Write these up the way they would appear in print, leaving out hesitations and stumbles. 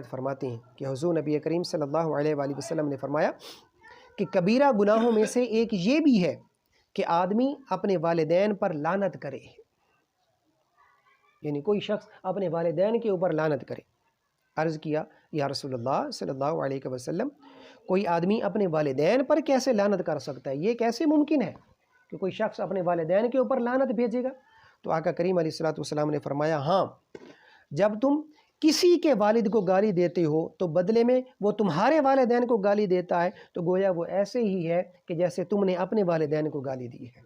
فرماتے ہیں کہ حضور نبی کریم صلی اللہ علیہ وآلہ وسلم نے فرمایا کہ کبیرہ گناہوں میں سے ایک یہ بھی ہے کہ آدمی اپنے والدین پر لعنت کرے، یعنی کوئی شخص اپنے والدین کے اوپر لعنت کرے۔ عرض کیا یا رسول اللہ صلی اللہ علیہ وسلم، کوئی آدمی اپنے والدین پر کیسے لعنت کر سکتا ہے؟ یہ کیسے ممکن ہے کہ کوئی شخص اپنے والدین کے اوپر لعنت بھیجے گا؟ تو آقا کریم علیہ السلام نے فرمایا ہاں، جب تم کسی کے والد کو گالی دیتے ہو تو بدلے میں وہ تمہارے والدین کو گالی دیتا ہے، تو گویا وہ ایسے ہی ہے کہ جیسے تم نے اپنے والدین کو گالی دی ہے۔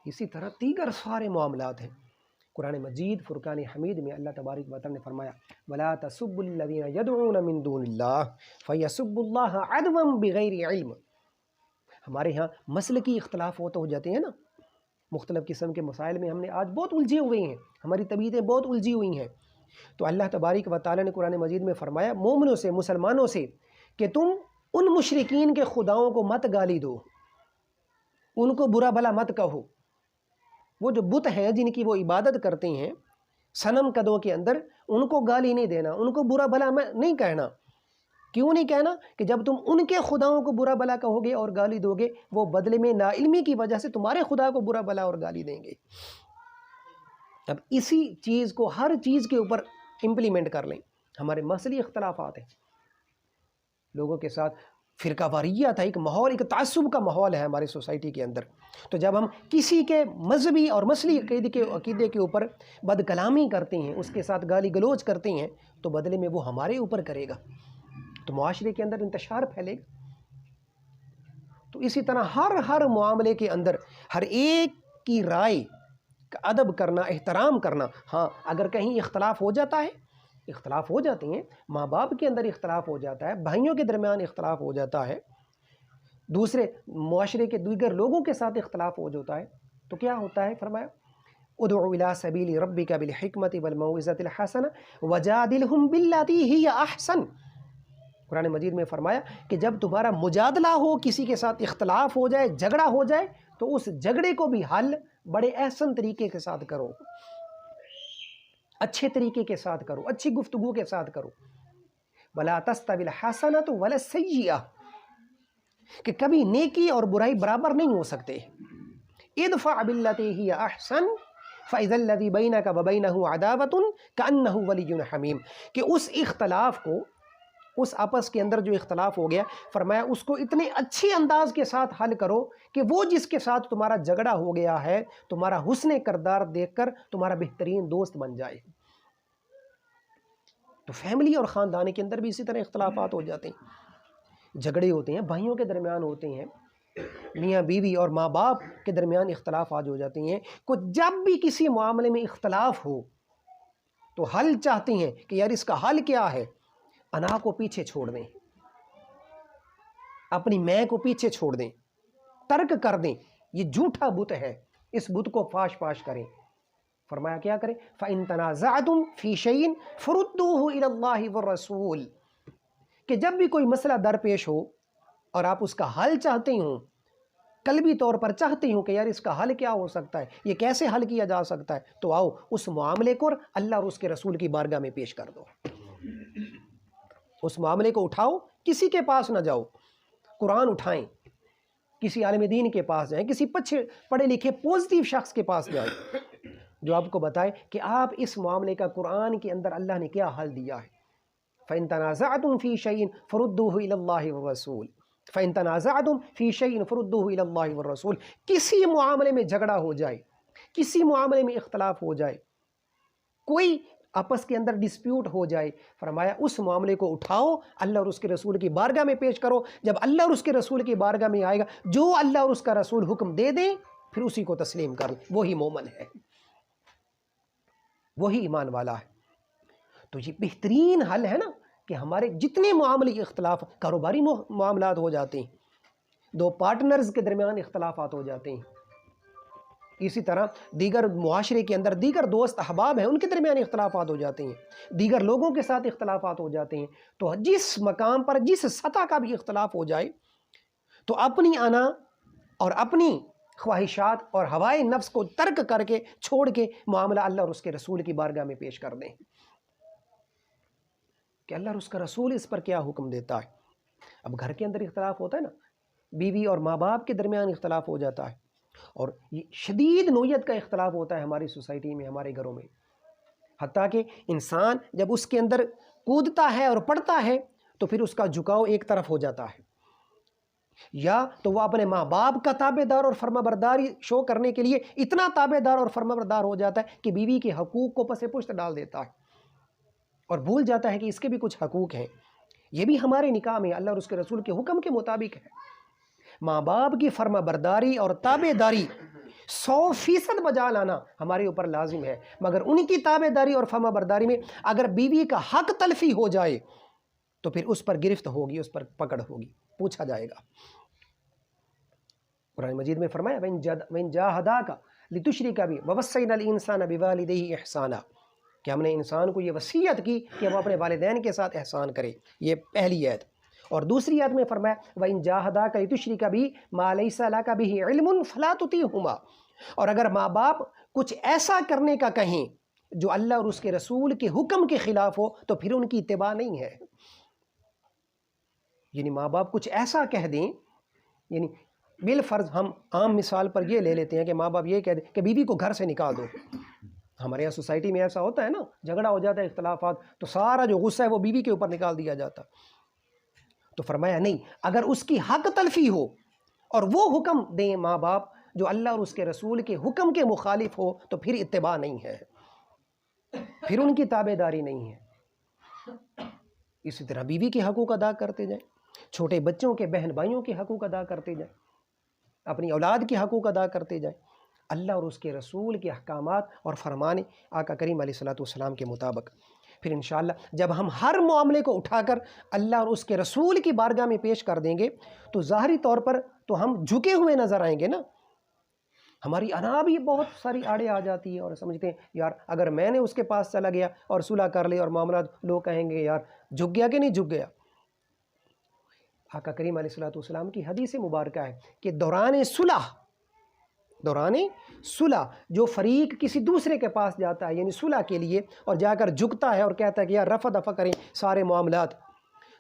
اسی طرح دیگر سارے معاملات ہیں۔ قرآن مجید فرقان حمید میں اللہ تبارک و تعالی نے فرمایا وَلَا تَسُبُّوا الَّذِينَ يَدْعُونَ مِن دُونِ اللَّهِ فَيَسُبُّوا اللَّهَ عَدْوًا بِغَيْرِ عِلْمٍ۔ ہمارے ہاں مسلکی اختلافات ہو جاتے ہیں نا، مختلف قسم کے مسائل میں ہم نے آج بہت الجھے ہوئے ہیں، ہماری طبیعتیں بہت الجھی ہوئی ہیں۔ تو اللہ تبارک و تعالی نے قرآن مجید میں فرمایا مومنوں سے، مسلمانوں سے، کہ تم ان مشرکین کے خداؤں کو مت گالی دو، ان کو برا بھلا مت کہو۔ وہ جو بت ہیں جن کی وہ عبادت کرتے ہیں صنم قدوں کے اندر، ان کو گالی نہیں دینا، ان کو برا بھلا نہیں کہنا۔ کیوں نہیں کہنا؟ کہ جب تم ان کے خداؤں کو برا بھلا کہو گے اور گالی دو گے، وہ بدلے میں نا علمی کی وجہ سے تمہارے خدا کو برا بھلا اور گالی دیں گے۔ اب اسی چیز کو ہر چیز کے اوپر امپلیمنٹ کر لیں۔ ہمارے مسئلے اختلافات ہیں، لوگوں کے ساتھ فرقہ واریت ہے، ایک ماحول، ایک تعصب کا ماحول ہے ہماری سوسائٹی کے اندر۔ تو جب ہم کسی کے مذہبی اور مسئلے عقیدے کے اوپر بد کلامی کرتے ہیں، اس کے ساتھ گالی گلوچ کرتے ہیں، تو بدلے میں وہ ہمارے اوپر کرے گا، تو معاشرے کے اندر انتشار پھیلے گا۔ تو اسی طرح ہر معاملے کے اندر ہر ایک کی رائے کا ادب کرنا، احترام کرنا۔ ہاں، اگر کہیں اختلاف ہو جاتا ہے، اختلاف ہو جاتے ہیں، ماں باپ کے اندر اختلاف ہو جاتا ہے، بھائیوں کے درمیان اختلاف ہو جاتا ہے، دوسرے معاشرے کے دیگر لوگوں کے ساتھ اختلاف ہو جاتا ہے، تو کیا ہوتا ہے؟ فرمایا ادعو الی سبیل ربک بالحکمت والموعظۃ الحسنہ وجادلہم باللتی ہی احسن۔ قرآن مجید میں فرمایا کہ جب تمہارا مجادلہ ہو، کسی کے ساتھ اختلاف ہو جائے، جھگڑا ہو جائے، تو اس جھگڑے کو بھی حل بڑے احسن طریقے کے ساتھ کرو، اچھے طریقے کے ساتھ کرو، اچھی گفتگو کے ساتھ کرو۔ وَلَا تَسْتَوِي الْحَسَنَةُ وَلَا السَّيِّئَةُ، کہ کبھی نیکی اور برائی برابر نہیں ہو سکتے۔ ادفع باللتی ہی احسن فاذا الذی بینک وبینہ عداوۃ کأنہ ولی حمیم، کہ اس اختلاف کو، اس آپس کے اندر جو اختلاف ہو گیا، فرمایا اس کو اتنے اچھے انداز کے ساتھ حل کرو کہ وہ جس کے ساتھ تمہارا جھگڑا ہو گیا ہے، تمہارا حسن کردار دیکھ کر تمہارا بہترین دوست بن جائے۔ تو فیملی اور خاندان کے اندر بھی اسی طرح اختلافات ہو جاتے ہیں، جھگڑے ہوتے ہیں، بھائیوں کے درمیان ہوتے ہیں، میاں بیوی اور ماں باپ کے درمیان اختلافات ہو جاتے ہیں۔ جب بھی کسی معاملے میں اختلاف ہو تو حل چاہتے ہیں کہ یار اس کا حل کیا ہے؟ انا کو پیچھے چھوڑ دیں، اپنی میں کو پیچھے چھوڑ دیں، ترک کر دیں، یہ جھوٹا بت ہے، اس بت کو فاش کریں۔ فرمایا کیا کریں؟ فَإِن تَنَازَعْتُمْ فِي شَيْءٍ فَرُدُّوهُ إِلَى اللَّهِ وَالرَّسُولِ، کہ جب بھی کوئی مسئلہ درپیش ہو اور آپ اس کا حل چاہتے ہوں، قلبی طور پر چاہتے ہوں کہ یار اس کا حل کیا ہو سکتا ہے، یہ کیسے حل کیا جا سکتا ہے، تو آؤ اس معاملے کو اللہ اور اس کے رسول کی بارگاہ میں پیش کر دو۔ اس معاملے کو اٹھاؤ، کسی کے پاس نہ جاؤ، قرآن اٹھائیں، کسی عالم دین کے پاس جائیں، کسی پڑھے لکھے پوزیٹیو شخص کے پاس جائیں جو آپ کو بتائے کہ آپ اس معاملے کا قرآن کے اندر اللہ نے کیا حل دیا ہے۔ فَإِن تَنَازَعْتُمْ فِي شَيْءٍ فَرُدُّوهُ إِلَى اللَّهِ وَالرَّسُولِ فَإِن تَنَازَعْتُمْ فِي شَيْءٍ فَرُدُّوهُ إِلَى اللَّهِ وَالرَّسُولِ، کسی معاملے میں جھگڑا ہو جائے، کسی معاملے میں اختلاف ہو جائے، کوئی آپس کے اندر ڈسپیوٹ ہو جائے، فرمایا اس معاملے کو اٹھاؤ، اللہ اور اس کے رسول کی بارگاہ میں پیش کرو۔ جب اللہ اور اس کے رسول کی بارگاہ میں آئے گا، جو اللہ اور اس کا رسول حکم دے دیں، پھر اسی کو تسلیم کر لیں، وہی مومن ہے، وہی ایمان والا ہے۔ تو یہ بہترین حل ہے نا کہ ہمارے جتنے معاملے اختلاف، کاروباری معاملات ہو جاتے ہیں، دو پارٹنرز کے درمیان اختلافات ہو جاتے ہیں، اسی طرح دیگر معاشرے کے اندر دیگر دوست احباب ہیں، ان کے درمیان اختلافات ہو جاتے ہیں، دیگر لوگوں کے ساتھ اختلافات ہو جاتے ہیں۔ تو جس مقام پر، جس سطح کا بھی اختلاف ہو جائے، تو اپنی انا اور اپنی خواہشات اور ہوائے نفس کو ترک کر کے، چھوڑ کے معاملہ اللہ اور اس کے رسول کی بارگاہ میں پیش کر دیں۔ کہ اللہ اور اس کا رسول اس پر کیا حکم دیتا ہے۔ اب گھر کے اندر اختلاف ہوتا ہے نا، بیوی اور ماں باپ کے درمیان اختلاف ہو جاتا ہے، اور یہ شدید نوعیت کا اختلاف ہوتا ہے ہماری سوسائٹی میں، ہمارے گھروں میں، حتیٰ کہ انسان جب اس کے اندر کودتا ہے اور پڑتا ہے تو پھر اس کا جھکاؤ ایک طرف ہو جاتا ہے، یا تو وہ اپنے ماں باپ کا تابع دار اور فرما برداری شو کرنے کے لیے اتنا تابع دار اور فرما بردار ہو جاتا ہے کہ بیوی کے حقوق کو پس پشت ڈال دیتا ہے اور بھول جاتا ہے کہ اس کے بھی کچھ حقوق ہیں۔ یہ بھی ہمارے نکاح میں اللہ اور اس کے رسول کے حکم کے مطابق ہے۔ ماں باپ کی فرما برداری اور تابع داری 100% بجا لانا ہمارے اوپر لازم ہے، مگر ان کی تابع داری اور فرما برداری میں اگر بیوی کا حق تلفی ہو جائے تو پھر اس پر گرفت ہوگی، اس پر پکڑ ہوگی، پوچھا جائے گا۔ قرآن مجید میں فرمایا وَإِن جَاهَدَاكَ لِتُشْرِكَ بِي وَوَصَّيْنَا الْإِنسَانَ بِوَالِدَيْهِ إِحْسَانًا، کہ ہم نے انسان کو یہ وصیت کی کہ وہ اپنے والدین کے ساتھ احسان کرے، یہ پہلی آیت۔ اور دوسری آیت میں فرمایا وَإِن جَاهَدَاكَ لِتُشْرِكَ بِي مَا لَيْسَ لَكَ بِهِ عِلْمٌ فَلَا تُطِعْهُمَا، اور اگر ماں باپ کچھ ایسا کرنے کا کہیں جو اللہ اور اس کے رسول کے حکم کے خلاف ہو تو پھر ان کی اتباع نہیں ہے۔ یعنی ماں باپ کچھ ایسا کہہ دیں، یعنی بالفرض ہم عام مثال پر یہ لے لیتے ہیں کہ ماں باپ یہ کہہ دیں کہ بیوی کو گھر سے نکال دو۔ ہمارے یہاں سوسائٹی میں ایسا ہوتا ہے نا، جھگڑا ہو جاتا ہے، اختلافات، تو سارا جو غصہ ہے وہ بیوی کے اوپر نکال دیا جاتا۔ تو فرمایا نہیں، اگر اس کی حق تلفی ہو اور وہ حکم دیں ماں باپ جو اللہ اور اس کے رسول کے حکم کے مخالف ہو تو پھر اتباع نہیں ہے، پھر ان کی تابع داری نہیں ہے۔ اسی طرح بیوی کے حقوق ادا کرتے جائیں، چھوٹے بچوں کے، بہن بھائیوں کے حقوق ادا کرتے جائیں، اپنی اولاد کے حقوق ادا کرتے جائیں، اللہ اور اس کے رسول کے احکامات اور فرمان آقا کریم علیہ الصلوۃ والسلام کے مطابق۔ پھر انشاءاللہ جب ہم ہر معاملے کو اٹھا کر اللہ اور اس کے رسول کی بارگاہ میں پیش کر دیں گے تو ظاہری طور پر تو ہم جھکے ہوئے نظر آئیں گے نا، ہماری انا بھی بہت ساری آڑے آ جاتی ہے اور سمجھتے ہیں یار اگر میں نے اس کے پاس چلا گیا اور صلح کر لے اور معاملات، لوگ کہیں گے یار جھک گیا کہ نہیں جھک گیا۔ آقا کریم علیہ الصلوۃ والسلام کی حدیث مبارکہ ہے کہ دوران صلح جو فریق کسی دوسرے کے پاس جاتا ہے یعنی صلح کے لیے اور جا کر جھکتا ہے اور کہتا ہے کہ یار رفع دفع کریں سارے معاملات،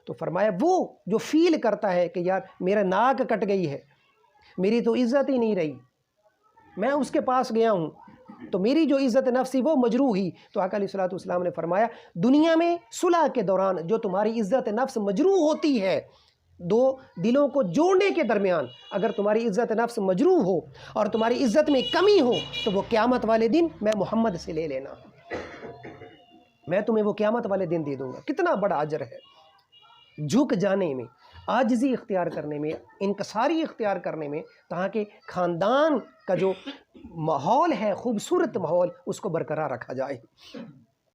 تو فرمایا وہ جو فیل کرتا ہے کہ یار میرا ناک کٹ گئی ہے، میری تو عزت ہی نہیں رہی، میں اس کے پاس گیا ہوں تو میری جو عزت نفسی وہ مجروح ہوئی، تو آقا علیہ الصلوۃ والسلام نے فرمایا دنیا میں صلح کے دوران جو تمہاری عزت نفس مجروح ہوتی ہے، دو دلوں کو جوڑنے کے درمیان اگر تمہاری عزت نفس مجروح ہو اور تمہاری عزت میں کمی ہو تو وہ قیامت والے دن میں محمد سے لے لینا، میں تمہیں وہ قیامت والے دن دے دوں گا۔ کتنا بڑا اجر ہے جھک جانے میں، عاجزی اختیار کرنے میں، انکساری اختیار کرنے میں، تاکہ خاندان کا جو ماحول ہے خوبصورت ماحول اس کو برقرار رکھا جائے۔